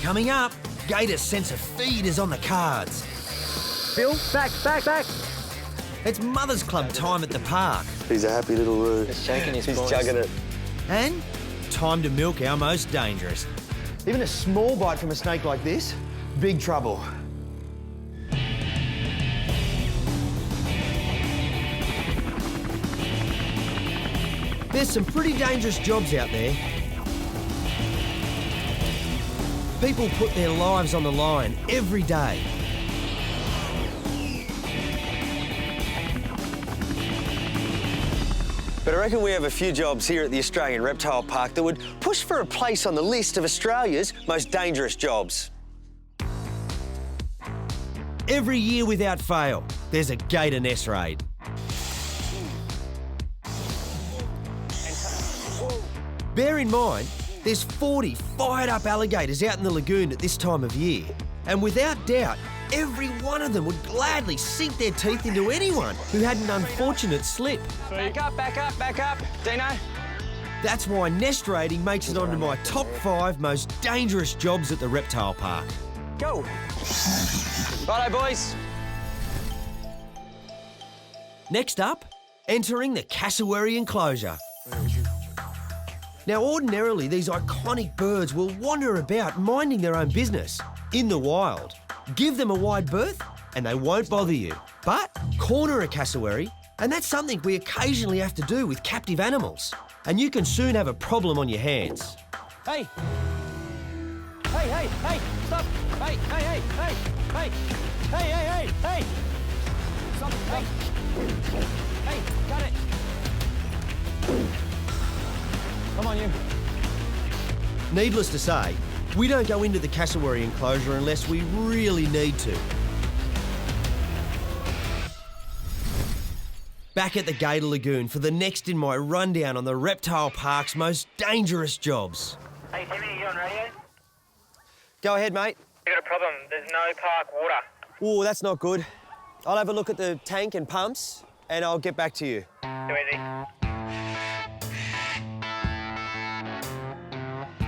Coming up, Gator's sense of feed is on the cards. Bill, back. It's Mother's Club time at the park. He's a happy little roo. He's shaking his He's paws. chugging it. And time to milk our most dangerous. Even a small bite from a snake like this, big trouble. There's some pretty dangerous jobs out there. People put their lives on the line every day. But I reckon we have a few jobs here at the Australian Reptile Park that would push for a place on the list of Australia's most dangerous jobs. Every year without fail, there's a gator nest raid. Bear in mind, there's 40 fired-up alligators out in the lagoon at this time of year. And without doubt, every one of them would gladly sink their teeth into anyone who had an unfortunate slip. Back up, Dino. That's why nest raiding makes it onto my top 5 most dangerous jobs at the reptile park. Go. Righto, boys. Next up, entering the cassowary enclosure. Now, ordinarily, these iconic birds will wander about minding their own business in the wild. Give them a wide berth and they won't bother you. But corner a cassowary, and that's something we occasionally have to do with captive animals. And you can soon have a problem on your hands. Hey, stop. Hey. Stop, hey. Hey, got it. Come on, you. Needless to say, we don't go into the cassowary enclosure unless we really need to. Back at the Gator Lagoon for the next in my rundown on the reptile park's most dangerous jobs. Hey, Timmy, you on radio? Go ahead, mate. We got a problem. There's no park water. Oh, that's not good. I'll have a look at the tank and pumps and I'll get back to you. Too easy.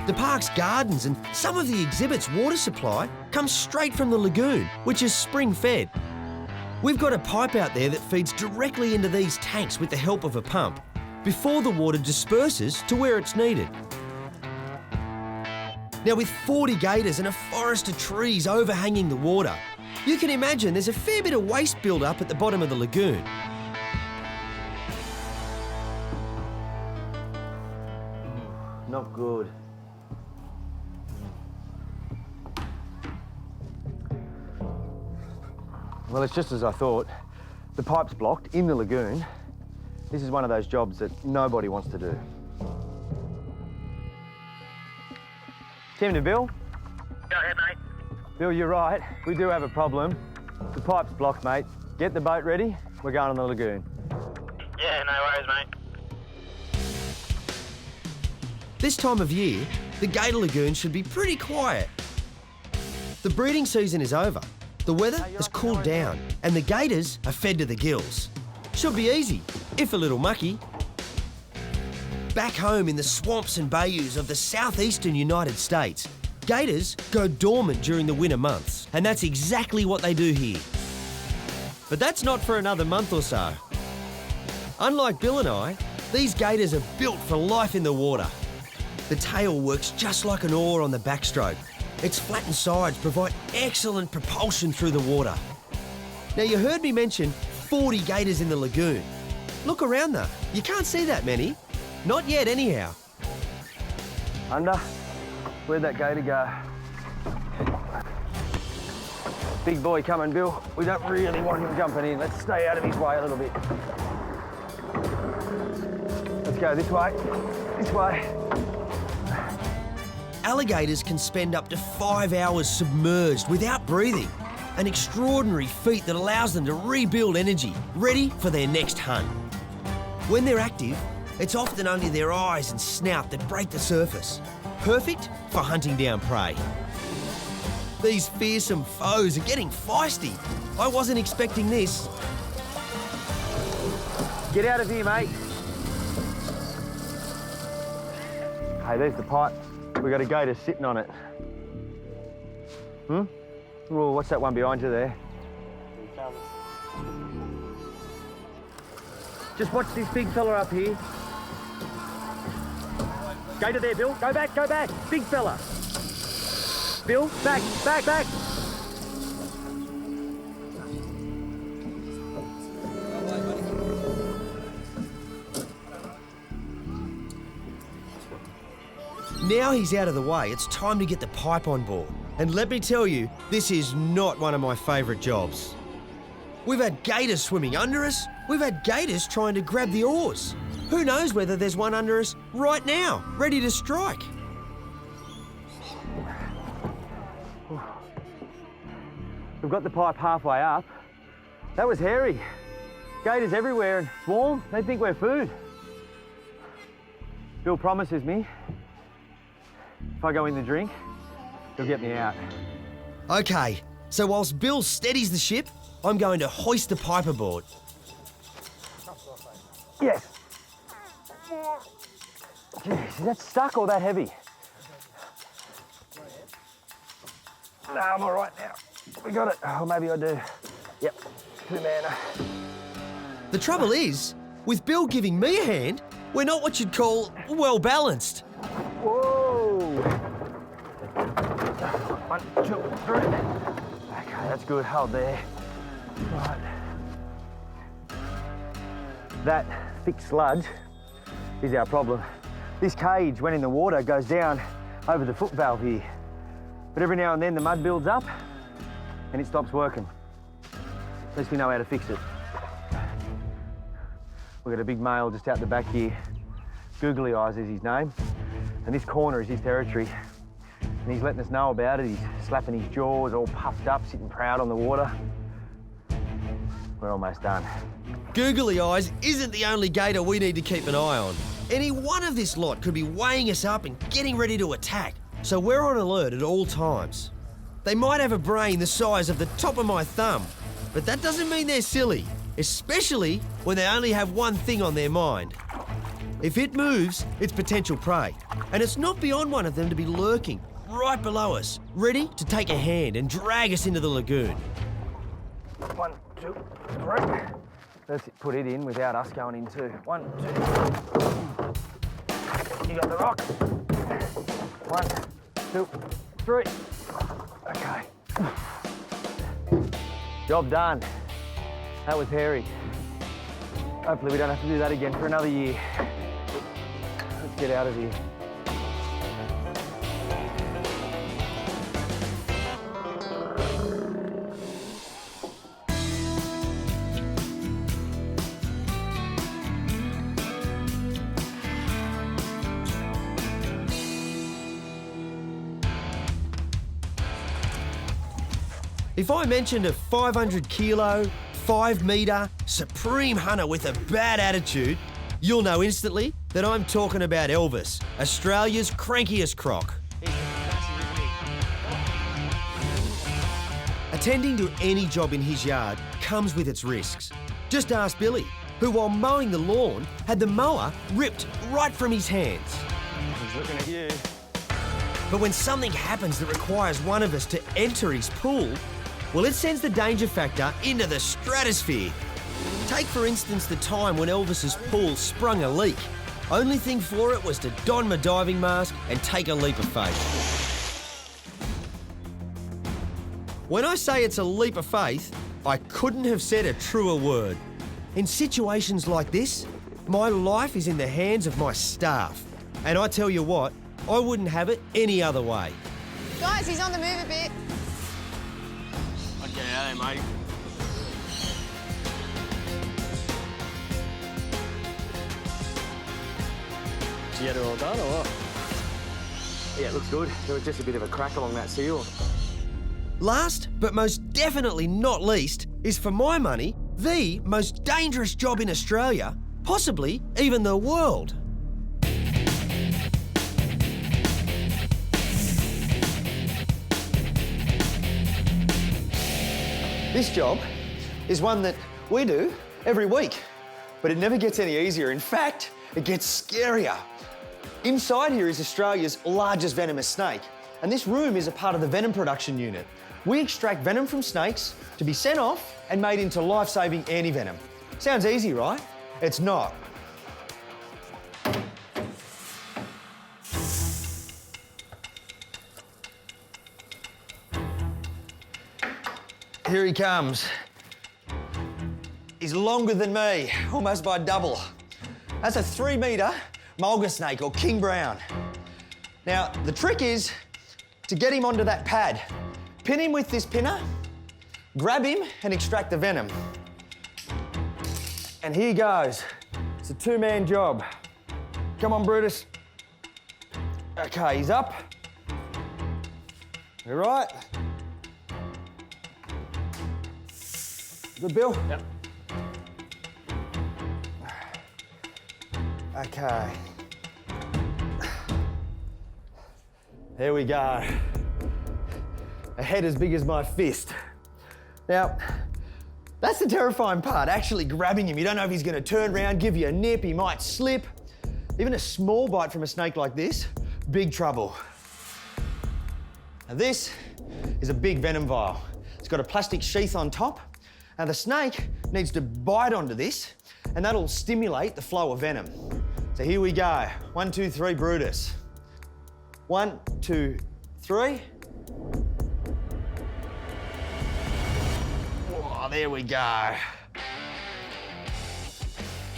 The park's gardens and some of the exhibit's water supply comes straight from the lagoon, which is spring-fed. We've got a pipe out there that feeds directly into these tanks with the help of a pump before the water disperses to where it's needed. Now, with 40 gators and a forest of trees overhanging the water, you can imagine there's a fair bit of waste build-up at the bottom of the lagoon. Not good. Well, it's just as I thought. The pipe's blocked in the lagoon. This is one of those jobs that nobody wants to do. Tim to Bill? Go ahead, mate. Bill, you're right. We do have a problem. The pipe's blocked, mate. Get the boat ready. We're going on the lagoon. Yeah, no worries, mate. This time of year, the Gator Lagoon should be pretty quiet. The breeding season is over. The weather has cooled down and the gators are fed to the gills. Should be easy, if a little mucky. Back home in the swamps and bayous of the southeastern United States, gators go dormant during the winter months, and that's exactly what they do here. But that's not for another month or so. Unlike Bill and I, these gators are built for life in the water. The tail works just like an oar on the backstroke. Its flattened sides provide excellent propulsion through the water. Now, you heard me mention 40 gators in the lagoon. Look around though, you can't see that many. Not yet anyhow. Under. Where'd that gator go? Big boy coming, Bill. We don't really want him jumping in. Let's stay out of his way a little bit. Let's go this way. This way. Alligators can spend up to 5 hours submerged without breathing, an extraordinary feat that allows them to rebuild energy, ready for their next hunt. When they're active, it's often only their eyes and snout that break the surface, perfect for hunting down prey. These fearsome foes are getting feisty. I wasn't expecting this. Get out of here, mate. Hey, there's the pipe. We got a gator sitting on it. Well, what's that one behind you there? Just watch this big fella up here. Go to there, Bill. Go back, go back. Big fella. Bill, back, back, back. Now he's out of the way, it's time to get the pipe on board. And let me tell you, this is not one of my favourite jobs. We've had gators swimming under us. We've had gators trying to grab the oars. Who knows whether there's one under us right now, ready to strike. We've got the pipe halfway up. That was hairy. Gators everywhere and swarm. They think we're food. Bill promises me if I go in the drink, he'll get me out. Okay, so whilst Bill steadies the ship, I'm going to hoist the pipe aboard. Yes. Jeez, is that stuck or that heavy? No, I'm all right now. We got it. Oh, maybe I do. Yep, two-manner. The trouble is, with Bill giving me a hand, we're not what you'd call well-balanced. Whoa! 1, 2, 3. Okay, that's good. Hold there. Right. That thick sludge is our problem. This cage, when in the water, goes down over the foot valve here. But every now and then the mud builds up and it stops working. At least we know how to fix it. We've got a big male just out the back here. Googly Eyes is his name. And this corner is his territory. And he's letting us know about it. He's slapping his jaws, all puffed up, sitting proud on the water. We're almost done. Googly Eyes isn't the only gator we need to keep an eye on. Any one of this lot could be weighing us up and getting ready to attack, so we're on alert at all times. They might have a brain the size of the top of my thumb, but that doesn't mean they're silly, especially when they only have one thing on their mind. If it moves, it's potential prey, and it's not beyond one of them to be lurking right below us, ready to take a hand and drag us into the lagoon. 1, 2, 3. Let's put it in without us going in too. 1, 2. You got the rock. 1, 2, 3. Okay. Job done. That was hairy. Hopefully we don't have to do that again for another year. Let's get out of here. If I mentioned a 500 kilo, 5 metre, supreme hunter with a bad attitude, you'll know instantly that I'm talking about Elvis, Australia's crankiest croc. Attending to any job in his yard comes with its risks. Just ask Billy, who while mowing the lawn had the mower ripped right from his hands. He's looking at you. But when something happens that requires one of us to enter his pool, well, it sends the danger factor into the stratosphere. Take, for instance, the time when Elvis's pool sprung a leak. Only thing for it was to don my diving mask and take a leap of faith. When I say it's a leap of faith, I couldn't have said a truer word. In situations like this, my life is in the hands of my staff. And I tell you what, I wouldn't have it any other way. Guys, he's on the move a bit. Okay, hey, mate. Did you get it all done or what? Yeah, it looks good. There was just a bit of a crack along that seal. Last, but most definitely not least, is for my money, the most dangerous job in Australia, possibly even the world. This job is one that we do every week, but it never gets any easier. In fact, it gets scarier. Inside here is Australia's largest venomous snake, and this room is a part of the Venom Production unit. We extract venom from snakes to be sent off and made into life-saving anti-venom. Sounds easy, right? It's not. Here he comes. He's longer than me, almost by double. That's a 3-metre mulga snake, or king brown. Now, the trick is to get him onto that pad. Pin him with this pinner, grab him and extract the venom. And here goes. It's a 2-man job. Come on, Brutus. Okay, he's up. You right? Good, Bill? Yep. Okay. There we go. A head as big as my fist. Now, that's the terrifying part, actually grabbing him. You don't know if he's going to turn around, give you a nip, he might slip. Even a small bite from a snake like this, big trouble. Now this is a big venom vial. It's got a plastic sheath on top. Now the snake needs to bite onto this and that'll stimulate the flow of venom. So here we go. 1, 2, 3, Brutus. 1, 2, 3. Oh, there we go.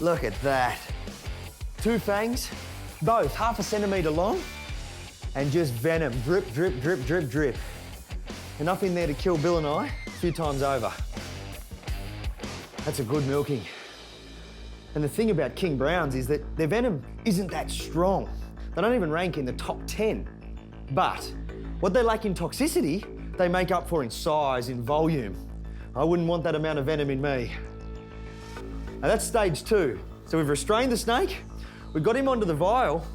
Look at that. 2 fangs, both 1/2 centimetre long, and just venom. Drip, drip, drip, drip, drip. Enough in there to kill Bill and I a few times over. That's a good milking. And the thing about king browns is that their venom isn't that strong. They don't even rank in the top 10. But what they lack in toxicity, they make up for in size, in volume. I wouldn't want that amount of venom in me. Now that's stage 2. So we've restrained the snake, we've got him onto the vial.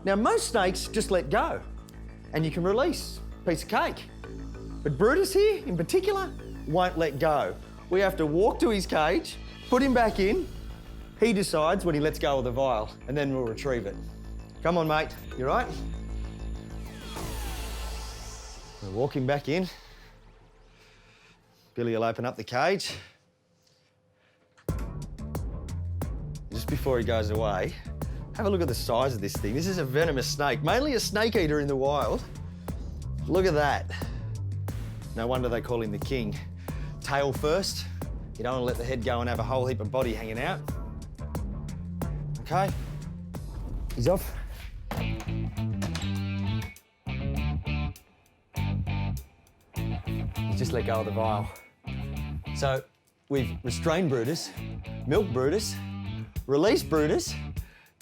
Now most snakes just let go and you can release. Piece of cake. But Brutus here, in particular, won't let go. We have to walk to his cage, put him back in. He decides when he lets go of the vial, and then we'll retrieve it. Come on, mate. You right? We'll walk him back in. Billy will open up the cage. Just before he goes away, have a look at the size of this thing. This is a venomous snake, mainly a snake eater in the wild. Look at that. No wonder they call him the king. Tail first. You don't want to let the head go and have a whole heap of body hanging out. Okay. He's off. He's just let go of the vial. So we've restrained Brutus, milked Brutus, released Brutus.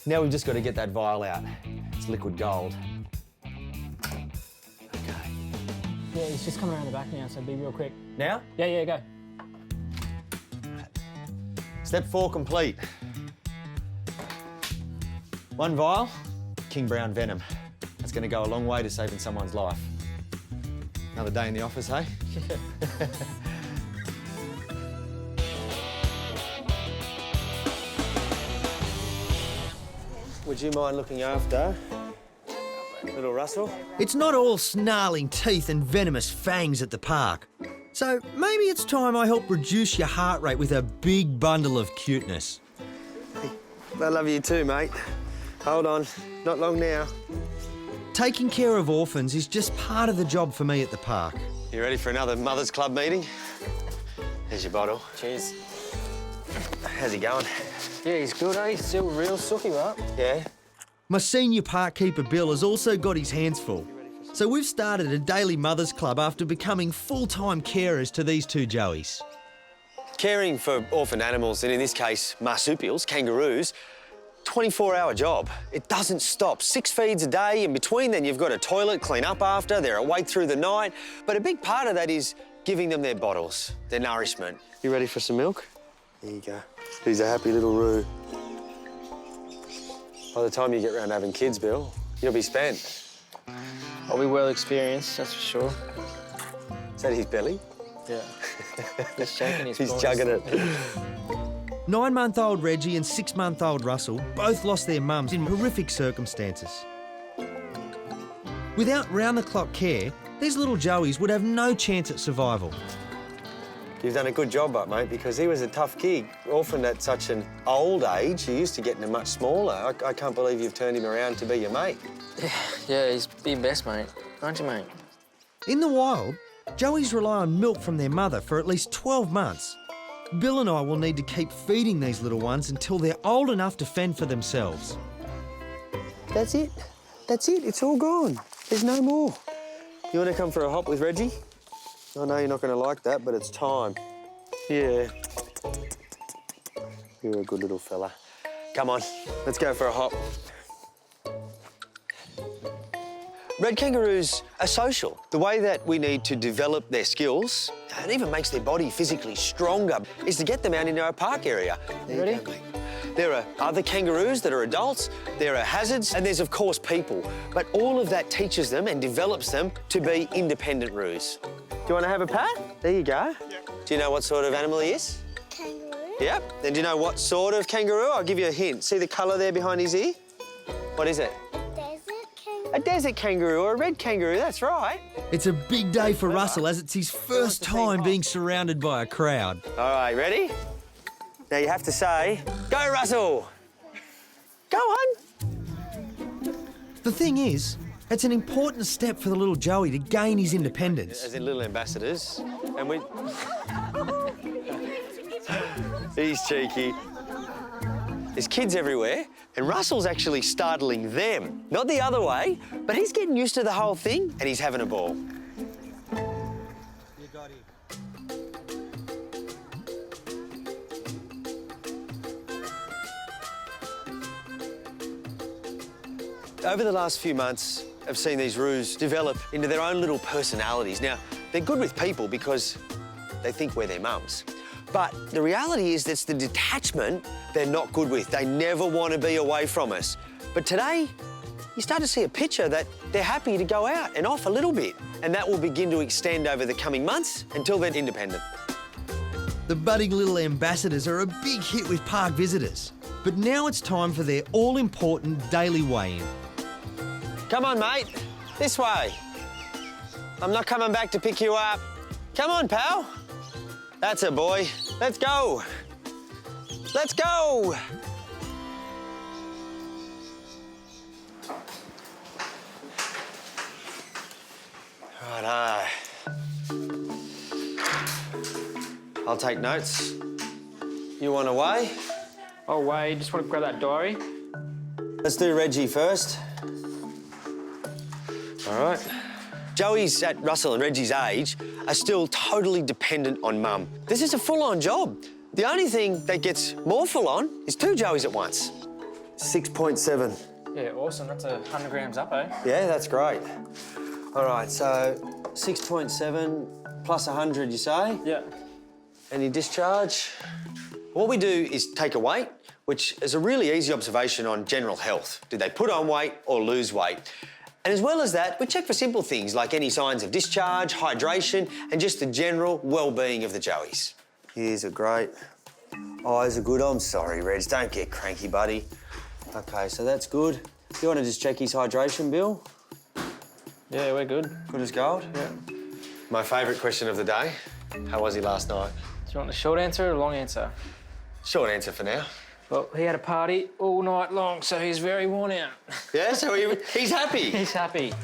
Now we've just got to get that vial out. It's liquid gold. Yeah, he's just coming around the back now, so be real quick. Now? Yeah, go. Step 4 complete. 1 vial, king brown venom. That's going to go a long way to saving someone's life. Another day in the office, hey? Would you mind looking after little Russell? It's not all snarling teeth and venomous fangs at the park. So maybe it's time I help reduce your heart rate with a big bundle of cuteness. I love you too, mate. Hold on, not long now. Taking care of orphans is just part of the job for me at the park. You ready for another Mothers Club meeting? Here's your bottle. Cheers. How's he going? Yeah, he's good, eh? He's still real sooky, right? Yeah. My senior park keeper, Bill, has also got his hands full. So we've started a daily Mothers Club after becoming full-time carers to these 2 joeys. Caring for orphan animals, and in this case, marsupials, kangaroos, 24-hour job. It doesn't stop. 6 feeds a day. In between, then you've got to toilet, clean up after. They're awake through the night. But a big part of that is giving them their bottles, their nourishment. You ready for some milk? There you go. He's a happy little Roo. By the time you get round to having kids, Bill, you'll be spent. I'll be well experienced, that's for sure. Is that his belly? Yeah. He's shaking his He's bones. chugging it. 9-month-old Reggie and 6-month-old Russell both lost their mums in horrific circumstances. Without round-the-clock care, these little joeys would have no chance at survival. You've done a good job, mate, because he was a tough kid. Orphaned at such an old age, you used to getting him much smaller. I can't believe you've turned him around to be your mate. Yeah, he's the best, mate. Aren't you, mate? In the wild, joeys rely on milk from their mother for at least 12 months. Bill and I will need to keep feeding these little ones until they're old enough to fend for themselves. That's it. That's it. It's all gone. There's no more. You want to come for a hop with Reggie? I know you're not going to like that, but it's time. Yeah. You're a good little fella. Come on, let's go for a hop. Red kangaroos are social. The way that we need to develop their skills, and even makes their body physically stronger, is to get them out into our park area. You ready? There are other kangaroos that are adults, there are hazards, and there's, of course, people. But all of that teaches them and develops them to be independent roos. Do you want to have a pat? There you go. Yeah. Do you know what sort of animal he is? Kangaroo. Yep. Then do you know what sort of kangaroo? I'll give you a hint. See the colour there behind his ear? What is it? Desert kangaroo. A desert kangaroo or a red kangaroo, that's right. It's a big day for Russell as it's his first time being surrounded by a crowd. All right, ready? Now you have to say, go Russell! Go on! The thing is, it's an important step for the little joey to gain his independence. As in little ambassadors, and we... He's cheeky. There's kids everywhere, and Russell's actually startling them. Not the other way, but he's getting used to the whole thing, and he's having a ball. You got it. Over the last few months, I've seen these roos develop into their own little personalities. Now, they're good with people because they think we're their mums. But the reality is that's the detachment they're not good with. They never want to be away from us. But today, you start to see a picture that they're happy to go out and off a little bit. And that will begin to extend over the coming months until they're independent. The budding little ambassadors are a big hit with park visitors. But now it's time for their all-important daily weigh-in. Come on, mate. This way. I'm not coming back to pick you up. Come on, pal. That's it, boy. Let's go. Let's go. Righto. I'll take notes. You want to weigh? Oh, wait, just want to grab that diary. Let's do Reggie first. All right. Joeys at Russell and Reggie's age are still totally dependent on mum. This is a full-on job. The only thing that gets more full-on is 2 Joeys at once. 6.7. Yeah, awesome. That's 100 grams up, eh? Yeah, that's great. All right, so 6.7 plus 100, you say? Yeah. Any discharge? What we do is take a weight, which is a really easy observation on general health. Did they put on weight or lose weight? And as well as that, we check for simple things like any signs of discharge, hydration, and just the general well-being of the joeys. Ears are great. Eyes are good. I'm sorry, Reg. Don't get cranky, buddy. OK, so that's good. You want to just check his hydration, Bill? Yeah, we're good. Good as gold? Yeah. My favourite question of the day. How was he last night? Do you want the short answer or the long answer? Short answer for now. Well, he had a party all night long, so he's very worn out. Yeah, so he's happy. He's happy.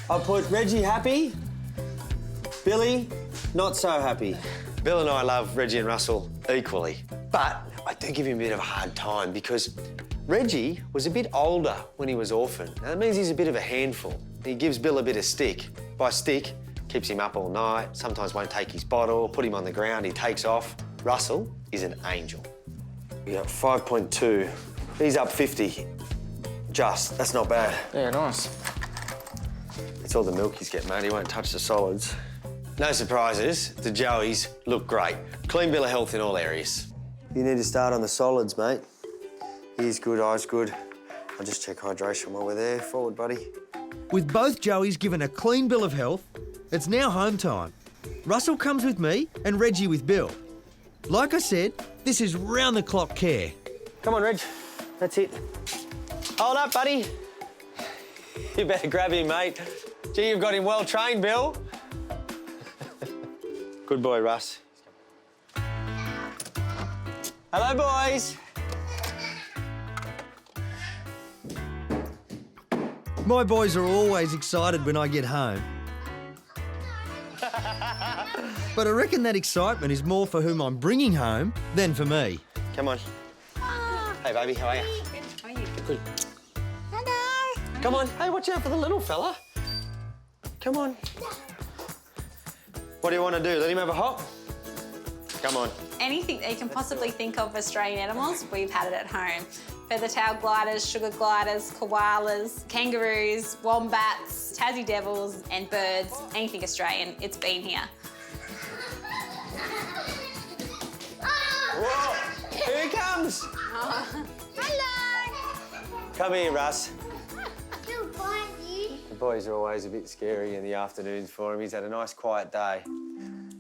I'll put Reggie happy, Billy not so happy. Bill and I love Reggie and Russell equally, but I do give him a bit of a hard time because Reggie was a bit older when he was orphaned. Now, that means he's a bit of a handful. He gives Bill a bit of stick. By stick, keeps him up all night, sometimes won't take his bottle, put him on the ground, he takes off. Russell is an angel. We got 5.2. He's up 50. Just, that's not bad. Yeah, nice. It's all the milk he's getting, mate. He won't touch the solids. No surprises, the joeys look great. Clean bill of health in all areas. You need to start on the solids, mate. Ears good, eyes good. I'll just check hydration while we're there. Forward, buddy. With both joeys given a clean bill of health, it's now home time. Russell comes with me and Reggie with Bill. Like I said, this is round-the-clock care. Come on, Reg. That's it. Hold up, buddy. You better grab him, mate. Gee, you've got him well trained, Bill. Good boy, Russ. Hello, boys. My boys are always excited when I get home. But I reckon that excitement is more for whom I'm bringing home than for me. Come on. Hey, baby, how are you? How are you? Good. Hello. Come on. Hey, watch out for the little fella. Come on. What do you want to do? Let him have a hop? Come on. Anything that you can possibly think of Australian animals, we've had it at home. Feather-tailed gliders, sugar gliders, koalas, kangaroos, wombats, Tassie devils and birds, anything Australian, it's been here. Whoa! Here he comes! Hello. Come here, Russ. Good boy, you. The boys are always a bit scary in the afternoons for him. He's had a nice, quiet day.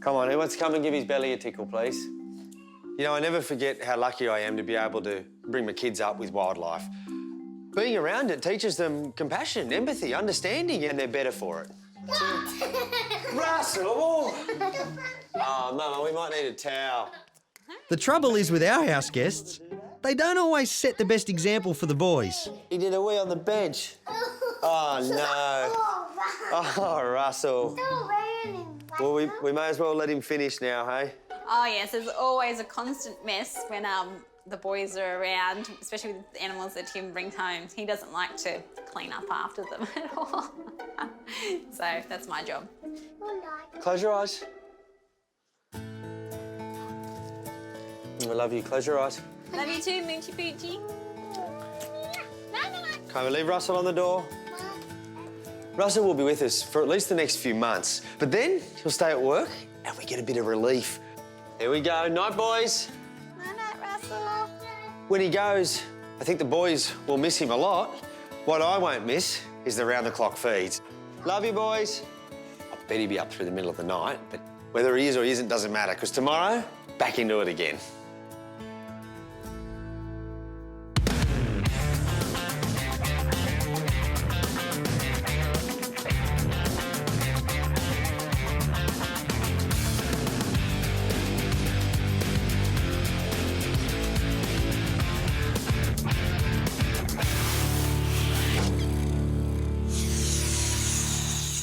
Come on, who wants to come and give his belly a tickle, please? You know, I never forget how lucky I am to be able to bring my kids up with wildlife. Being around it teaches them compassion, empathy, understanding, and they're better for it. Russell! Oh, Mama, we might need a towel. The trouble is with our house guests, they don't always set the best example for the boys. He did a wee on the bench. Oh, no. Oh, Russell. Well, we may as well let him finish now, hey? Oh yes, there's always a constant mess when the boys are around, especially with the animals that Tim brings home. He doesn't like to clean up after them at all. So that's my job. Close your eyes. I love you. Close your eyes. Love you too, Moochie Poochie. Can we leave Russell on the door? Russell will be with us for at least the next few months, but then he'll stay at work and we get a bit of relief. Here we go. Night, boys. Night, Russell. When he goes, I think the boys will miss him a lot. What I won't miss is the round-the-clock feeds. Love you, boys. I bet he'll be up through the middle of the night, but whether he is or he isn't doesn't matter, because tomorrow, back into it again.